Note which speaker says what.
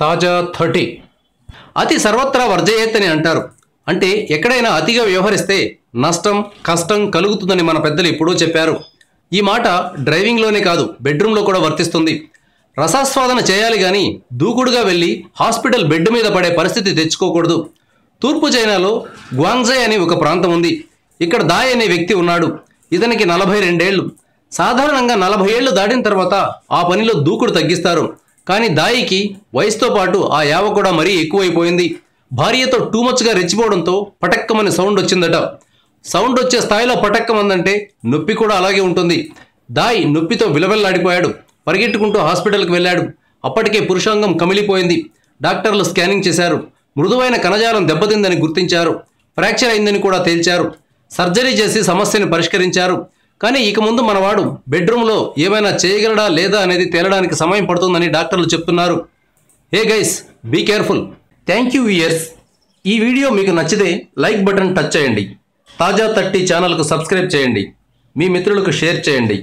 Speaker 1: తాజా 30 అతి సర్వత్రా వర్జయేత్ అని అంటారు. అంటే ఎక్కడైనా అతిగా వ్యవహరిస్తే నష్టం కష్టం కలుగుతుందని మన పెద్దలు ఎప్పుడూ చెప్పారు. ఈ మాట డ్రైవింగ్లోనే కాదు బెడ్రూమ్లో కూడా వర్తిస్తుంది. రసాస్వాదన చేయాలి కానీ దూకుడుగా వెళ్ళి హాస్పిటల్ బెడ్ మీద పడే పరిస్థితి తెచ్చుకోకూడదు. తూర్పు చైనాలో గ్వాంగ్జై అనే ఒక ప్రాంతం ఉంది. ఇక్కడ దాయ్ అనే వ్యక్తి ఉన్నాడు. ఇతనికి 42 ఏళ్ళు. సాధారణంగా 40 ఏళ్ళు దాటిన తర్వాత ఆ పనిలో దూకుడు తగ్గిస్తారు. కానీ దాయికి వయసుతో పాటు ఆ యావ కూడా మరీ ఎక్కువైపోయింది. భార్యతో టూ మచ్గా రెచ్చిపోవడంతో పటక్కమని సౌండ్ వచ్చిందట. సౌండ్ వచ్చే స్థాయిలో పటక్కమందంటే నొప్పి కూడా అలాగే ఉంటుంది. దాయ్ నొప్పితో విలవెల్లాడిపోయాడు. పరిగెట్టుకుంటూ హాస్పిటల్కి వెళ్ళాడు. అప్పటికే పురుషాంగం కమిలిపోయింది. డాక్టర్లు స్కానింగ్ చేశారు. మృదువైన కణజాలం దెబ్బతిందని గుర్తించారు. ఫ్రాక్చర్ అయిందని కూడా తేల్చారు. సర్జరీ చేసి సమస్యను పరిష్కరించారు. కానీ ఇక ముందు మనవాడు బెడ్రూమ్లో ఏమైనా చేయగలడా లేదా అనేది తేలడానికి సమయం పడుతుందని డాక్టర్లు చెప్తున్నారు. Hey guys, be careful. Thank you viewers. ఈ వీడియో మీకు నచ్చితే లైక్ బటన్ టచ్ చేయండి. తాజా 30 ఛానల్కు సబ్స్క్రైబ్ చేయండి. మీ మిత్రులకు షేర్ చేయండి.